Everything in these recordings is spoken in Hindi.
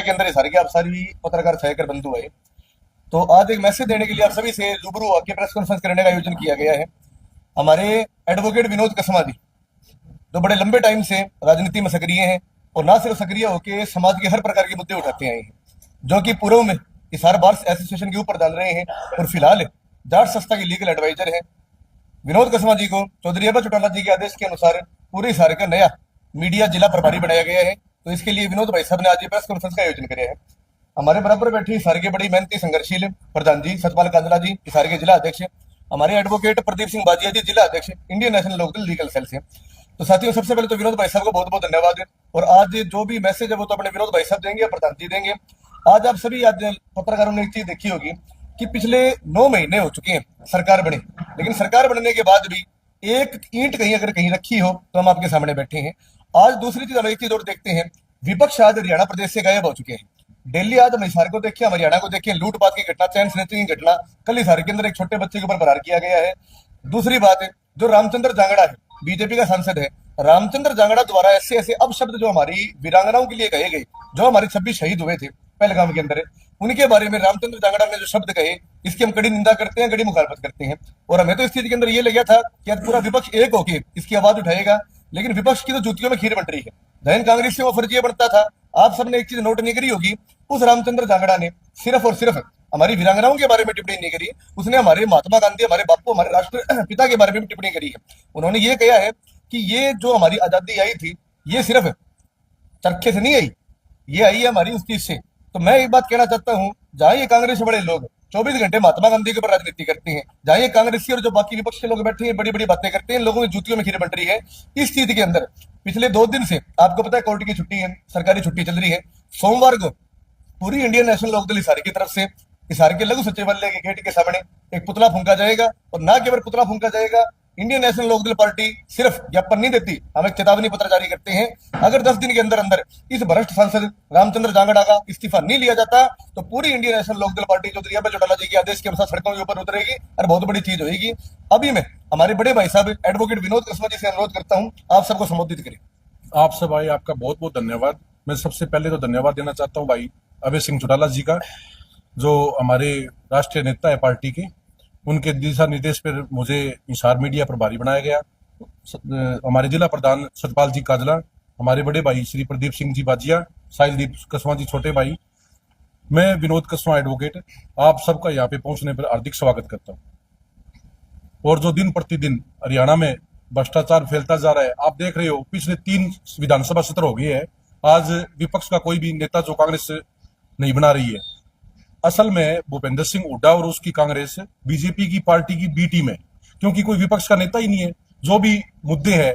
के अंदर हिसार के आप सारी पत्रकार छायाकर बंधु है। तो आज एक मैसेज देने के लिए आप सभी से रूबरू होकर प्रेस कॉन्फ्रेंस करने का आयोजन किया गया है। हमारे एडवोकेट विनोद कसमा जी, जो बड़े लंबे टाइम से राजनीति में सक्रिय हैं और ना सिर्फ सक्रिय होकर समाज के हर प्रकार के मुद्दे उठाते आए हैं, जो कि पूर्व में हिसार बार एसोसिएशन के ऊपर डाल रहे हैं और फिलहाल जाट संस्था के लीगल एडवाइजर है। विनोद कसमा जी को चौधरी अब्बा चौटाला जी के आदेश के अनुसार पूरे हिसार का नया मीडिया जिला प्रभारी बनाया गया है। तो इसके लिए विनोद भाई साहब ने आज प्रेस कॉन्फ्रेंस का आयोजन किया है। हमारे बराबर बैठे हिसार के बड़ी मेहनती संघर्षशील प्रधान जी सतपाल कांजला जी हिसार के जिला अध्यक्ष, हमारे एडवोकेट प्रदीप सिंह बाजिया जी जिला अध्यक्ष Indian National Lokdal legal cell से। तो साथियों, सबसे पहले तो विनोद भाई साहब को बहुत बहुत धन्यवाद। और आज जो भी मैसेज है वो तो अपने विनोद भाई साहब देंगे, प्रधान जी देंगे। आज आप सभी आज पत्रकारों ने एक चीज देखी होगी कि पिछले 9 महीने हो चुके हैं सरकार बने, लेकिन सरकार बनने के बाद भी एक ईंट कहीं अगर कहीं रखी हो तो हम आपके सामने बैठे हैं। आज दूसरी चीज हम एक चीज और देखते हैं, विपक्ष आज हरियाणा प्रदेश से गायब हो चुके हैं। दिल्ली आज हम हिसार को देखिए, हम हरियाणा को देखिए, लूटपाट की घटना, चैन स्नैचिंग की घटना, कल हिसार के अंदर एक छोटे बच्चे के ऊपर बरार किया गया है। दूसरी बात है, जो रामचंद्र जांगड़ा है, बीजेपी का सांसद है, रामचंद्र जांगड़ा द्वारा ऐसे ऐसे अपशब्द जो हमारी वीरांगनाओं के लिए कहे गए, जो हमारे 26 शहीद हुए थे पहलगाम के अंदर, उनके बारे में रामचंद्र जांगड़ा ने जो शब्द कहे, इसकी हम कड़ी निंदा करते हैं, कड़ी मुखालफत करते हैं। और हमें तो इस चीज के अंदर ये लगा था कि आज पूरा विपक्ष एक होके इसकी आवाज उठाएगा, लेकिन विपक्ष की तो जूतियों में खीर बन रही है। जैन कांग्रेस से वो फर्जिया बनता था। आप सबने एक चीज नोट नहीं करी होगी, उस रामचंद्र जांगड़ा ने सिर्फ और सिर्फ हमारी वीरांगनाओं के बारे में टिप्पणी नहीं करी, उसने हमारे महात्मा गांधी, हमारे बापू, हमारे राष्ट्रपिता के बारे में भी टिप्पणी करी है। उन्होंने ये कहा है कि ये जो हमारी आजादी आई थी, ये सिर्फ चरखे से नहीं आई, ये आई है हमारी उस चीज से। तो मैं एक बात कहना चाहता हूं, जहां ये कांग्रेस बड़े लोग 24 घंटे महात्मा गांधी के ऊपर राजनीति करते हैं, जहां ये कांग्रेसी और जो बाकी विपक्ष के लोग बैठे हैं बड़ी बड़ी बातें करते हैं, लोगों की जूतियों में खीर बन रही है। इस चीज के अंदर पिछले 2 दिन से आपको पता है कोर्ट की छुट्टी है, सरकारी छुट्टी चल रही है। सोमवार को पूरी इंडियन नेशनल लोकदल हिसार की तरफ से हिसार के लघु सचिवालय के गेट के सामने एक पुतला फूंका जाएगा। और ना केवल पुतला फूंका जाएगा, इंडियन नेशनल लोकदल पार्टी सिर्फ ज्ञापन नहीं देती, हम एक चेतावनी पत्र जारी करते हैं। अगर 10 दिन के अंदर अंदर इस भ्रष्ट सांसद रामचंद्र जांगड़ा का इस्तीफा नहीं लिया जाता तो पूरी Indian National Lokdal party Chaudhary अब्बा चौटाला जी के आदेश के अनुसार सड़कों के ऊपर उतरेगी और बहुत बड़ी चीज होगी। अभी मैं हमारे बड़े भाई साहब एडवोकेट विनोद कसमा जी से अनुरोध करता हूं, आप सबको संबोधित करें। आप सब भाई, आपका बहुत बहुत धन्यवाद। मैं सबसे पहले तो धन्यवाद देना चाहता हूं भाई अभय सिंह चौटाला जी का, जो हमारे राष्ट्रीय नेता है पार्टी के। उनके दिशा निर्देश पर मुझे हिसार मीडिया प्रभारी बनाया गया। हमारे जिला प्रधान सतपाल जी काजला, हमारे बड़े भाई श्री प्रदीप सिंह जी बाजिया, साहिलदीप कसमा जी छोटे भाई, मैं विनोद कसमा एडवोकेट, आप सबका यहाँ पे पहुंचने पर हार्दिक स्वागत करता हूँ। और जो दिन प्रतिदिन हरियाणा में भ्रष्टाचार फैलता जा रहा है, आप देख रहे हो पिछले 3 विधानसभा सत्र हो गए हैं, आज विपक्ष का कोई भी नेता जो कांग्रेस नहीं बना रही है। असल में भूपेंद्र सिंह हुड्डा और उसकी कांग्रेस बीजेपी की पार्टी की बी टीम है, क्योंकि कोई विपक्ष का नेता ही नहीं है। जो भी मुद्दे हैं,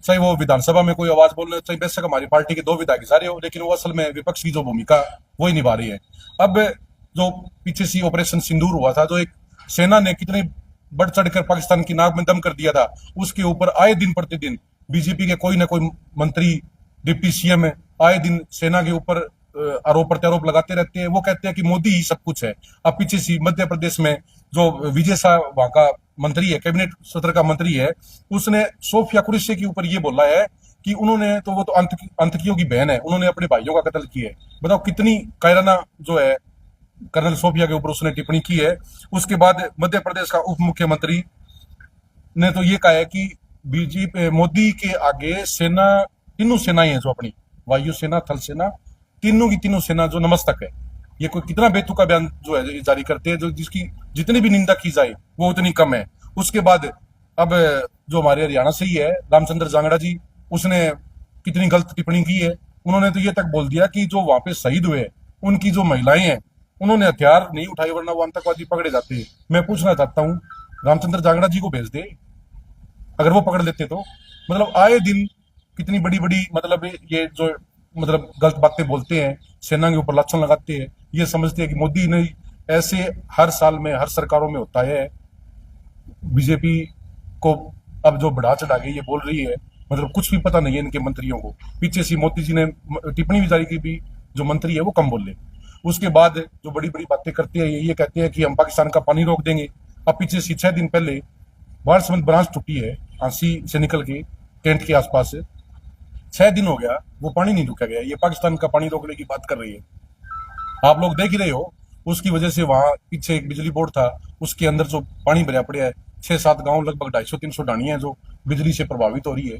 चाहे वो विधानसभा में कोई आवाज बोलने, चाहे बेशक हमारी पार्टी के 2 विधायक सारे हो, लेकिन वो असल में विपक्ष की जो भूमिका वही निभा रही है। अब जो पीछे सी ऑपरेशन सिंदूर हुआ था, जो एक सेना ने कितने बढ़ चढ़कर पाकिस्तान की नाक में दम कर दिया था, उसके ऊपर आए दिन प्रतिदिन बीजेपी के कोई ना कोई मंत्री, डिप्टी सीएम आए दिन सेना के ऊपर आरोप प्रत्यारोप लगाते रहते हैं। वो कहते हैं कि मोदी ही सब कुछ है। अब पीछे सी मध्य प्रदेश में जो विजय शाह वहां का मंत्री है, कैबिनेट सत्र का मंत्री है, उसने सोफिया कुरैशी के ऊपर ये बोला है कि उन्होंने तो वो तो आतंकियों की बहन है, उन्होंने अपने भाइयों का कत्ल किया है। बताओ कितनी कायराना जो है कर्नल सोफिया के ऊपर उसने टिप्पणी की है। उसके बाद मध्य प्रदेश का उप मुख्यमंत्री ने तो ये कहा है कि बीजेपी मोदी के आगे सेना, तीनों सेनाएं हैं जो अपनी वायु सेना, थल सेना, तीनों की तीनों सेना जो नमस्तक है। ये कोई कितना बेतुका बयान जो है जारी करते हैं, जो जिसकी जितनी भी निंदा की जाए वो उतनी कम है। उसके बाद अब जो हमारे हरियाणा से ही है रामचंद्र जांगड़ा जी, उसने कितनी गलत टिप्पणी की है। उन्होंने तो ये तक बोल दिया कि जो वहां पे शहीद हुए उनकी जो महिलाएं हैं, उन्होंने हथियार नहीं उठाए वरना वो आतंकवादी पकड़े जाते हैं। मैं पूछना चाहता हूँ, रामचंद्र जांगड़ा जी को भेज दे अगर वो पकड़ लेते तो। मतलब आए दिन कितनी बड़ी बड़ी मतलब ये जो मतलब गलत बातें बोलते हैं, सेना के ऊपर लाछन लगाते हैं। ये समझते हैं कि मोदी ने ऐसे हर साल में हर सरकारों में होता है। बीजेपी को अब जो बढ़ा चढ़ा के ये बोल रही है, मतलब कुछ भी पता नहीं है इनके मंत्रियों को। पीछे से मोदी जी ने टिप्पणी भी जारी की भी, जो मंत्री है वो कम बोले। उसके बाद जो बड़ी बड़ी बातें करते हैं, ये कहते हैं कि हम पाकिस्तान का पानी रोक देंगे। अब पीछे से 6 दिन पहले बाढ़ ब्रांच टूटी है आंसी से निकल के टेंट के आसपास से, 6 दिन हो गया वो पानी नहीं रोका गया। ये पाकिस्तान का पानी रोकने की बात कर रही है। आप लोग देख ही रहे हो, उसकी वजह से वहां पीछे एक बिजली बोर्ड था, उसके अंदर जो पानी भरा पड़ा है, 6-7 गांव लगभग 250-300 ढाणियां जो बिजली से प्रभावित हो रही है।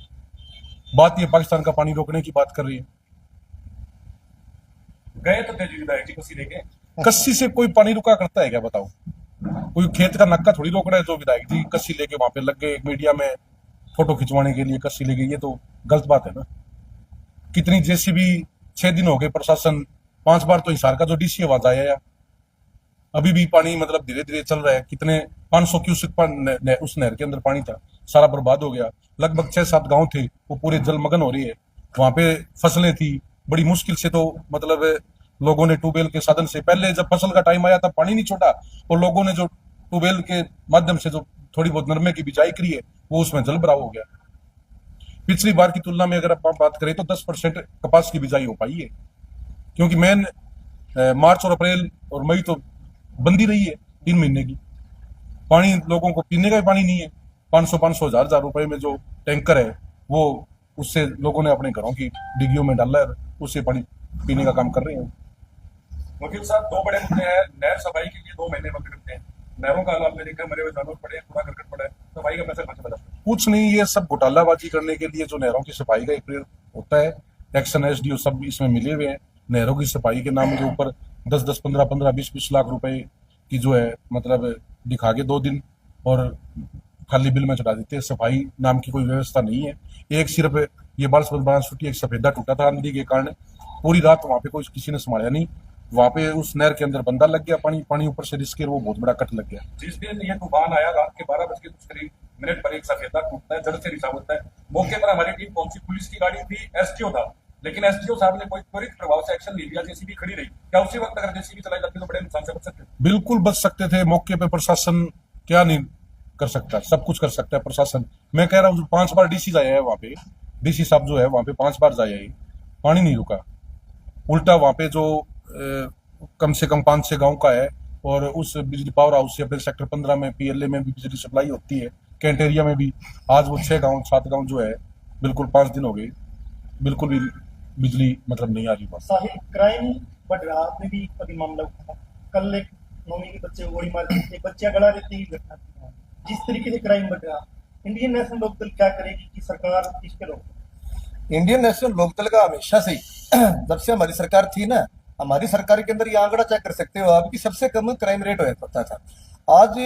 बात ये पाकिस्तान का पानी रोकने की बात कर रही है। गए तो थे जी विधायक जी कसी लेके। कस्सी से कोई पानी रुका करता है क्या, बताओ? कोई खेत का नक्का थोड़ी रोक रहा है जो विधायक जी कस्सी लेके वहां पे लग गए मीडिया में फोटो खिंचवाने के लिए कस्सी ले गई, ये तो गलत बात है ना। कितनी जेसीबी 6 दिन हो गए, प्रशासन 5 बार तो हिसार का जो डीसी आवाज आया, अभी भी पानी मतलब धीरे धीरे चल रहा है। कितने 500 क्यूसेक उस नहर के अंदर पानी था, सारा बर्बाद हो गया। लगभग 6-7 गांव थे वो पूरे जलमग्न हो रही है। वहां पे फसलें थी, बड़ी मुश्किल से तो मतलब लोगों ने ट्यूबवेल के साधन से, पहले जब फसल का टाइम आया तब पानी नहीं छोड़ा, और लोगों ने जो ट्यूबवेल के माध्यम से जो थोड़ी बहुत नरमे की बिजाई करी है वो उसमें जल भराव हो गया। पिछली बार की तुलना में अगर आप बात करें तो 10% कपास की बिजाई हो पाई है, क्योंकि मेन मार्च और अप्रैल और मई तो बंदी रही है 3 महीने की। पानी लोगों को पीने का भी पानी नहीं है। 500 हजार रुपए में जो टैंकर है वो उससे लोगों ने अपने घरों की डिग्गियों में डाला है, उससे पानी पीने का काम कर रहे हैं। वकील साहब, 2 बड़े मुद्दे हैं। नहर सफाई के लिए 2 महीने वक्त करते हैं, नहरों का हाल आपने देखा, मरे हुए जानवर पड़े, कूड़ा करकट पड़ा है, सफाई का पैसा कहाँ से बचा? कुछ नहीं, ये सब घोटालाबाजी करने के लिए जो नहरों की सफाई का एक पीरियड होता है, एक्शन एसडीओ सब इसमें मिले हुए हैं। नहरों की सफाई के नाम के ऊपर 10-10, 15-15, 20-20 लाख रुपए की जो है मतलब दिखा के 2 दिन और खाली बिल में चढ़ा देते हैं। सफाई नाम की कोई व्यवस्था नहीं है। एक सिर्फ ये बाल छुट्टी एक सफेदा टूटा था आंधी के कारण, पूरी रात वहां पे कोई किसी ने संभाला नहीं। वहां पे उस नहर के अंदर बंदा लग गया, पानी ऊपर से रिसके, वो बहुत बड़ा कट लग गया। जिस दिन ये तूफान आया रात के 12 बज के कुछ करीब मिनट पर एक सफेदा टूटता है, जड़ से रिसा होता है। मौके पर हमारी टीम पहुंची, पुलिस की गाड़ी थी, एसटीओ था, लेकिन एसटीओ साहब ने कोई त्वरित प्रभाव से एक्शन नहीं लिया, जेसीबी खड़ी रही। क्या उसी वक्त अगर जेसीबी चलाई जाती तो बड़े नुकसान से बच सकते? बिल्कुल बच सकते थे। मौके पे प्रशासन क्या नहीं कर सकता, सब कुछ कर सकता है प्रशासन। मैं कह रहा हूँ 5 बार डीसी जाया है वहां पे, डीसी साहब जो है वहां पे 5 बार जाया है, पानी नहीं रुका। उल्टा वहां पे जो कम से कम 5-6 गांव का है, और उस बिजली पावर हाउस से अपने सेक्टर 15 में पीएलए में भी बिजली सप्लाई होती है, कैंट एरिया में भी। आज वो 6 गांव 7 गांव जो है बिल्कुल 5 दिन हो गए, बिल्कुल भी बिजली मतलब नहीं आ रही। बस साहिल, क्राइम बढ़ रहा, आपने भी कभी मामला उठाया। कल एक 9वीं के बच्चे को गोली मार दी, एक बच्चा गला रहते ही घटना थी। जिस तरीके से क्राइम बढ़ रहा, इंडियन नेशनल लोकदल क्या करेगी कि सरकार इस पे रोक? इंडियन नेशनल लोकदल का हमेशा से जब से हमारी सरकार थी ना, हमारी सरकार के अंदर ये आंकड़ा चेक कर सकते हो आप कि सबसे कम क्राइम रेट होता था। आज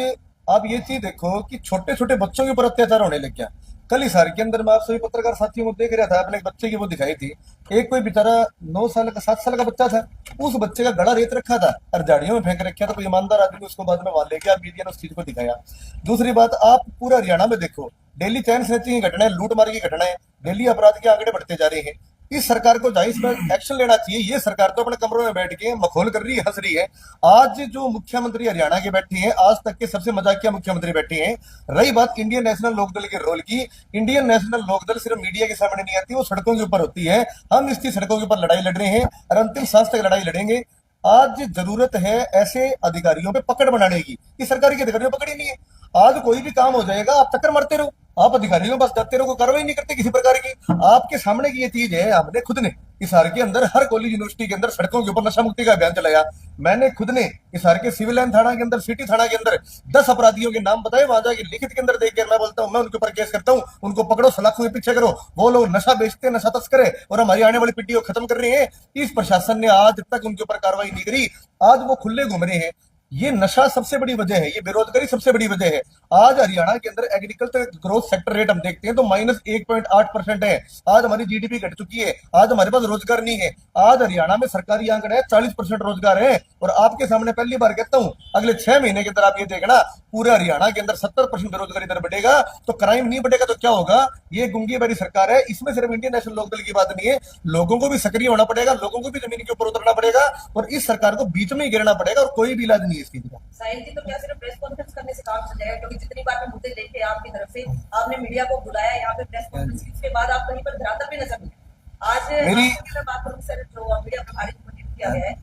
आप ये चीज देखो कि छोटे छोटे बच्चों के ऊपर अत्याचार होने लग गया। कल हिसार के अंदर मैं आप सभी पत्रकार साथियों को देख रहा था, अपने एक बच्चे की वो दिखाई थी। एक कोई बेचारा 9 साल का 7 साल का बच्चा था, उस बच्चे का गला रेत रखा था और झाड़ियों में फेंक रखा था। कोई ईमानदार आदमी उसको बाद में वहां लेके आप मीडिया ने उस चीज को दिखाया। दूसरी बात, आप पूरा हरियाणा में देखो, डेली चैन स्नैचिंग की घटनाएं, लूटमार की घटनाएं, डेली अपराध के आंकड़े बढ़ते जा रहे हैं। इस सरकार को जाहिर इस पर एक्शन लेना चाहिए। ये सरकार तो अपने कमरों में बैठ के मखौल कर रही है, हंस रही है। आज जो मुख्यमंत्री हरियाणा के बैठे हैं, आज तक के सबसे मजाकिया मुख्यमंत्री बैठे हैं। रही बात इंडियन नेशनल लोकदल के रोल की, इंडियन नेशनल लोकदल सिर्फ मीडिया के सामने नहीं आती, वो सड़कों के ऊपर होती है। हम इसकी सड़कों के ऊपर लड़ाई लड़ रहे हैं और अंतिम सांस तक लड़ाई लड़ेंगे। आज जरूरत है ऐसे अधिकारियों पे पकड़ बनाने की। इस सरकार के अधिकारियों पकड़ ही नहीं है। आज कोई भी काम हो जाएगा, आप चक्कर मारते रहो, आप अधिकारियों के पास जाते रहो, कोई कार्रवाई नहीं करते किसी प्रकार की। आपके सामने की ये चीज है, हमने खुद ने हिसार के अंदर हर कॉलेज यूनिवर्सिटी के अंदर सड़कों के ऊपर नशा मुक्ति का अभियान चलाया। मैंने खुद ने हिसार के सिविल लाइन थाना के अंदर, सिटी थाना के अंदर 10 अपराधियों के नाम बताए, वहां जाके लिखित के अंदर देखकर मैं बोलता हूं मैं उनके ऊपर केस करता हूं, उनको पकड़ो, सलाखों के पीछे करो। वो लोग नशा बेचते, नशा तस्कर है और हमारी आने वाली पीढ़ी को खत्म कर रहे हैं। इस प्रशासन ने आज तक उनके ऊपर कार्रवाई नहीं करी। आज वो खुले घूम रहे हैं। ये नशा सबसे बड़ी वजह है, ये बेरोजगारी सबसे बड़ी वजह है। आज हरियाणा के अंदर एग्रीकल्चर ग्रोथ सेक्टर रेट हम देखते हैं तो -1.8% है। आज हमारी जीडीपी घट चुकी है। आज हमारे पास रोजगार नहीं है। आज हरियाणा में सरकारी आंकड़ा है 40% रोजगार है। और आपके सामने पहली बार कहता हूं, अगले 6 महीने के अंदर आप ये देखना, पूरे हरियाणा के अंदर 70% बेरोजगारी दर बढ़ेगा। तो क्राइम नहीं बढ़ेगा तो क्या होगा? ये गुंगी भरी सरकार है। इसमें सिर्फ इंडियन नेशनल लोकदल की बात नहीं है, लोगों को भी सक्रिय होना पड़ेगा, लोगों को भी जमीन के ऊपर उतरना पड़ेगा और इस सरकार को बीच में ही गिरना पड़ेगा और कोई भी इलाज नहीं है इसकी। साहिल जी, तो क्या सिर्फ प्रेस कॉन्फ्रेंस करने से काम चल जाएगा? क्योंकि जितनी बार मैं मुद्दे देखे आपकी तरफ से, आपने मीडिया को बुलाया यहाँ पे प्रेस कॉन्फ्रेंस की, उसके बाद आप कहीं पर धरातल पे नजर नहीं। आज मैं बात करूँ सर, जो मीडिया प्रभारी को नियुक्त किया गया है,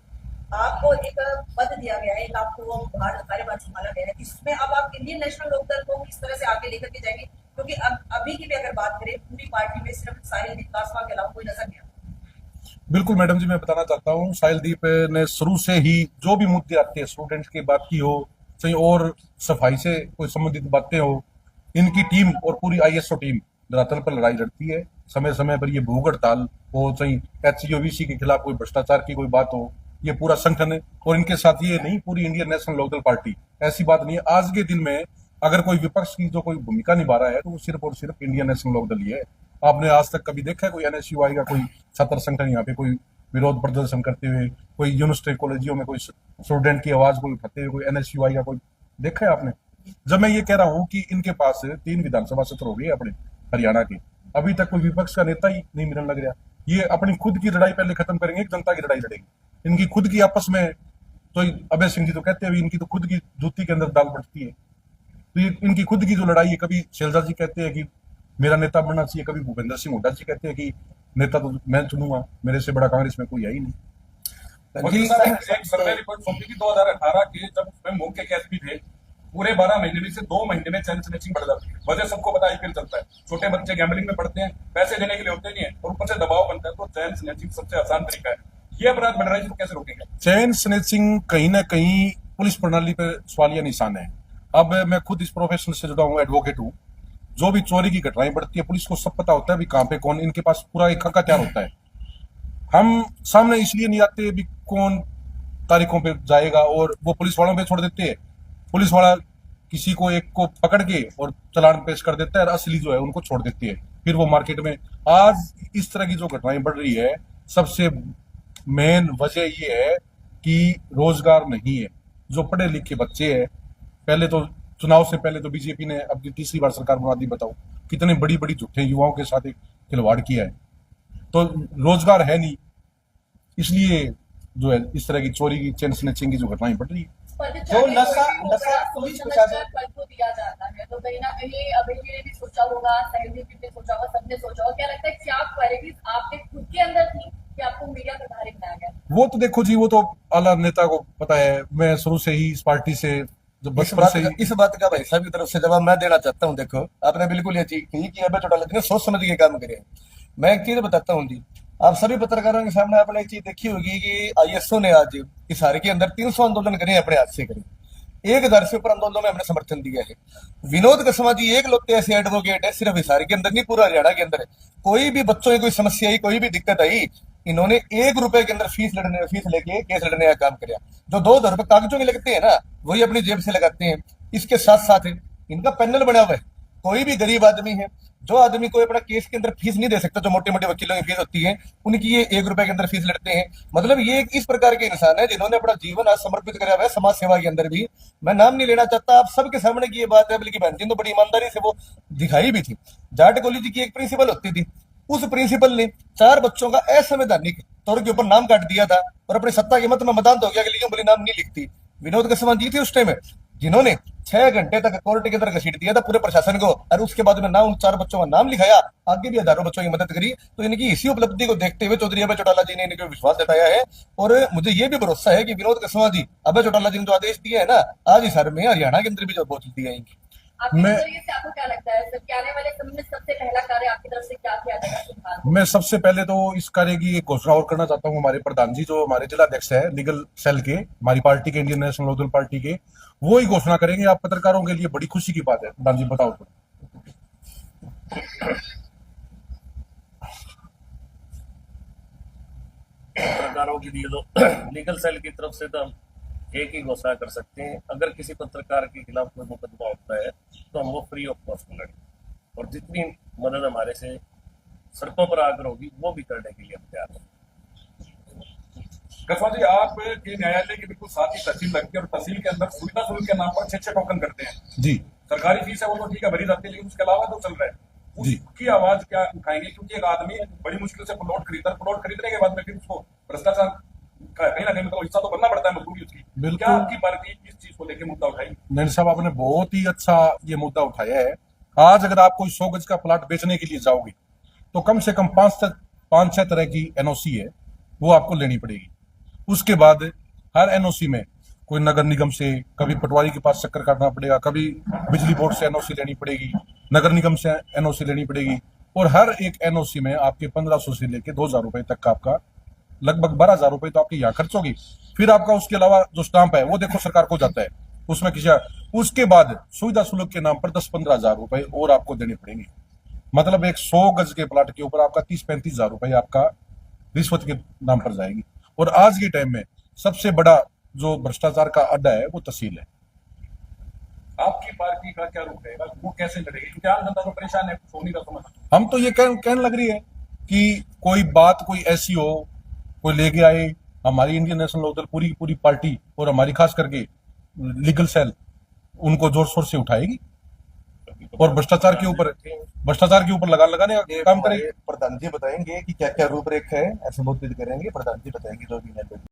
आपको एक पद दिया गया है, एक आपको कार्यभार संभाला गया है, इसमें अब आप इंडियन नेशनल लोकदल को किस तरह से आगे लेकर के जाएंगे? क्योंकि अब अभी की भी अगर बात करें, पूरी पार्टी में सिर्फ साहिल कासवा के अलावा कोई नजर नहीं आता। बिल्कुल मैडम जी, मैं बताना चाहता हूँ, साहिलदीप ने शुरू से ही जो भी मुद्दे आते हैं, स्टूडेंट्स की बात की हो चाहे और सफाई से कोई संबंधित बातें हो, इनकी टीम और पूरी आईएसओ टीम धरातल पर लड़ाई लड़ती है। समय समय पर ये भूख हड़ताल हो चाहे एचसीओवीसी के खिलाफ कोई भ्रष्टाचार की कोई बात हो, ये पूरा संगठन है। और इनके साथ ये नहीं, पूरी इंडियन नेशनल लोकदल पार्टी, ऐसी बात नहीं है। आज के दिन में अगर कोई विपक्ष की जो कोई भूमिका निभा रहा है तो वो सिर्फ और सिर्फ इंडियन नेशनल लोकदल ही है। आपने आज तक कभी देखा है कोई एनएसयूआई का कोई छात्र संगठन यहाँ पे कोई विरोध प्रदर्शन करते हुए, कोई यूनिवर्सिटी कॉलेजों में कोई स्टूडेंट की आवाज कोई उठाते हुए, कोई एनएसयूआई का कोई देखा है आपने? जब मैं ये कह रहा हूँ कि इनके पास 3 विधानसभा क्षेत्र हो गए अपने हरियाणा के, अभी तक कोई विपक्ष का नेता ही नहीं मिलने लग रहा। ये अपनी खुद की लड़ाई पहले खत्म करेंगे, जनता की लड़ाई लड़ेंगे। इनकी खुद की आपस में तो अभय सिंह जी तो कहते हैं इनकी तो खुद की जूती के अंदर दाल बढ़ती है। तो ये इनकी खुद की जो लड़ाई है, कभी शैलजा जी कहते हैं कि मेरा नेता बनना चाहिए, कभी भूपेंद्र सिंह हुड्डा जी कहते हैं कि नेता तो मैं चुनूंगा, मेरे से बड़ा कांग्रेस में कोई है ही नहीं। वकील साहब, एक सर्वे रिपोर्ट सौंपी थी 2018 की, जब उसमें मौके के एसपी थे, पूरे 12 महीने में से 2 महीने में चैन स्नैचिंग बढ़ जाती है। वजह सबको पता आईपीएल चलता है, छोटे बच्चे गैम्बलिंग में पड़ते हैं, पैसे देने के लिए होते नहीं है और ऊपर से दबाव बनता है, तो चैन स्नैचिंग सबसे आसान तरीका है। ये अपराध बढ़ रहा है, इसको कैसे रोकेंगे? चैन स्नैचिंग कहीं ना कहीं पुलिस प्रणाली पर सवालिया निशान है। अब मैं खुद इस प्रोफेशन से जुड़ा हूँ, एडवोकेट हूँ। जो भी चोरी की घटनाएं बढ़ती है, पुलिस को सब पता होता है भी कहाँ पे कौन, इनके पास पूरा एक खाका तैयार होता है। हम सामने इसलिए नहीं आते भी कौन तारीखों पे जाएगा और वो पुलिस वालों पे छोड़ देते हैं। पुलिस वाला किसी को एक को पकड़ के और चालान पेश कर देता है और असली जो है उनको छोड़ देती है, फिर वो मार्केट में। आज इस तरह की जो घटनाएं बढ़ रही है, सबसे मेन वजह ये है कि रोजगार नहीं है। जो पढ़े लिखे बच्चे हैं, पहले तो चुनाव से पहले तो बीजेपी ने अपनी तीसरी बार सरकार बना दी, बताओ कितने बड़ी बड़ी झूठे युवाओं के साथ एक खिलवाड़ किया है। तो रोजगार है नहीं, इसलिए जो है इस तरह की चोरी की, चैन स्नैचिंग की जो घटनाएं बढ़ रही है। जो नशा पुलिस प्रशासन कल को दिया जाता है, तो कहीं ना कहीं अभय जी ने भी सोचा होगा, साहिलदीप जी ने सोचा होगा, सबने सोचा होगा। क्या लगता है क्या क्वालिटीज आपके खुद के अंदर थी कि आपको मीडिया प्रभारी बनाया गया? वो तो देखो जी, वो तो आला नेता को पता है। मैं शुरू से ही इस पार्टी से जब बचपन से ही इस बात का भाई साहब की तरफ से जवाब मैं देना चाहता हूँ। देखो, आपने बिल्कुल ये चीज कही कि अभय चौटाला जी ने सोच समझ के काम करे। मैं एक चीज बताता हूँ जी, आप सभी पत्रकारों के सामने आपने एक चीज देखी होगी कि आईएसओ ने आज इस हारे के अंदर 300 आंदोलन करे, अपने हाथ से करे। 1000 से ऊपर आंदोलनों में हमने समर्थन दिया है। विनोद कसमा जी एक लोग ऐसे एडवोकेट है, सिर्फ हिसार के अंदर नहीं, पूरा हरियाणा के अंदर है। कोई भी बच्चों की कोई समस्या आई, कोई भी दिक्कत आई, इन्होंने 1 रुपए के अंदर फीस लेके केस लड़ने का काम किया। जो 2000 रुपए कागजों के लगते हैं ना, वही अपनी जेब से लगाते हैं। इसके साथ साथ इनका पैनल बना हुआ है। कोई भी गरीब आदमी है, जो आदमी कोई अपना केस के अंदर फीस नहीं दे सकता, जो मोटे मोटे वकीलों की फीस होती है, उनकी ये 1 रुपए के अंदर फीस लड़ते हैं। मतलब ये एक इस प्रकार के इंसान है जिन्होंने अपना जीवन आज समर्पित करा हुआ है समाज सेवा के अंदर भी। मैं नाम नहीं लेना चाहता, आप सबके सामने की ये बात है, बल्कि बहन जी तो बड़ी ईमानदारी से वो दिखाई भी थी। जाट कॉलेज की एक प्रिंसिपल होती थी, उस प्रिंसिपल ने 4 बच्चों का असंवैधानिक तौर के ऊपर नाम काट दिया था और अपनी सत्ता के मत में मतदान हो गया कि लिखियों बोली नाम नहीं लिखती। विनोद कसमा जी थे उस टाइम, जिन्होंने 6 घंटे तक कोर्ट के अंदर घसीट दिया था पूरे प्रशासन को, और उसके बाद में ना उन 4 बच्चों का नाम लिखाया, आगे भी हजारों बच्चों की मदद करी। तो इनकी इसी उपलब्धि को देखते हुए चौधरी अभय चौटाला जी ने इनको विश्वास जताया है। और मुझे ये भी भरोसा है कि विनोद कसमा जी, अभय चौटाला जी ने जो आदेश दिए है ना, आज इस हार में हरियाणा के अंदर भी जो बहुत दिया है। आपके मैं- नजरिए से आपको क्या लगता है सर कि आने वाले समय में सबसे पहला कार्य आपकी तरफ से क्या किया जाएगा सुधार? मैं सबसे पहले तो इस कार्य की एक घोषणा और करना चाहता हूँ। हमारे प्रधान जी, जो हमारे जिला अध्यक्ष है लीगल सेल के, हमारी पार्टी के, इंडियन नेशनल लोकदल पार्टी के, वो ही घोषणा करेंगे। आप पत्रकारों के लिए बड़ी खुशी की बात है। प्रधान जी बताओ तो। पत्रकारों के लिए तो लीगल सेल की तरफ से तो हम एक ही घोषणा कर सकते हैं, अगर किसी पत्रकार के खिलाफ कोई मुकदमा होता है तो हम वो फ्री ऑफ कॉस्ट लड़ेंगे और जितनी मदद हमारे से सड़कों पर आकर होगी वो भी करने के लिए हम तैयार हैं। कसवा जी, आपके न्यायालय के बिल्कुल साथ ही तहसील लगती है और तहसील के अंदर सुविधा शुल्क के नाम पर 6 टोकन करते हैं। जी सरकारी फीस है वो तो ठीक है भरी जाती है, लेकिन उसके अलावा जो चल रहा है जी। उसकी आवाज क्या उठाएंगे? क्योंकि एक आदमी बड़ी मुश्किल से प्लॉट खरीदता है, प्लॉट खरीदने के बाद में फिर उसको भ्रष्टाचार का कहीं ना कहीं मतलब हिस्सा तो बनना पड़ता है मजदूरी उसकी। बिल्कुल। क्या आपकी पार्टी इस चीज को लेकर मुद्दा उठाई? नैन साहब, आपने बहुत ही अच्छा ये मुद्दा उठाया है। आज अगर आप कोई 100 गज का प्लाट बेचने के लिए जाओगे तो कम से कम 5-6 तरह की एनओसी है, वो आपको लेनी पड़ेगी। उसके बाद हर एनओसी में कोई नगर निगम से, कभी पटवारी के पास चक्कर काटना पड़ेगा, कभी बिजली बोर्ड से एनओसी लेनी पड़ेगी, नगर निगम से एनओसी लेनी पड़ेगी। और हर एक एनओसी में आपके 1500 से लेके 2000 रुपए तक का आपका लगभग 12,000 रुपए तो आपके यहाँ खर्च होगी। फिर आपका उसके अलावा जो स्टाम्प है वो देखो सरकार को जाता है, उसमें किसी उसके बाद सुविधा शुल्क के नाम पर 10-15,000 रुपए और आपको देने पड़ेंगे। मतलब एक 100 गज के प्लाट के ऊपर आपका 30-35,000 रुपए आपका रिश्वत के नाम पर जाएगी। और आज के टाइम में सबसे बड़ा जो भ्रष्टाचार का अड्डा है वो तहसील है। आपकी पार्टी का क्या रुख रहेगा, वो कैसे लड़ेगी, क्योंकि आम जनता तो परेशान है, कुछ हो नहीं रहा समझ। हम तो ये कहने लग रही है कि कोई बात कोई ऐसी हो, कोई लेके आए, हमारी इंडियन नेशनल लोकदल पूरी की पूरी पार्टी और हमारी खास करके लीगल सेल उनको जोर शोर से उठाएगी और भ्रष्टाचार के ऊपर लगाने का काम करेगी। प्रधान जी बताएंगे कि क्या क्या रूपरेखा है, ऐसे मुद्दे करेंगे, प्रधान जी बताएंगे 2 दिन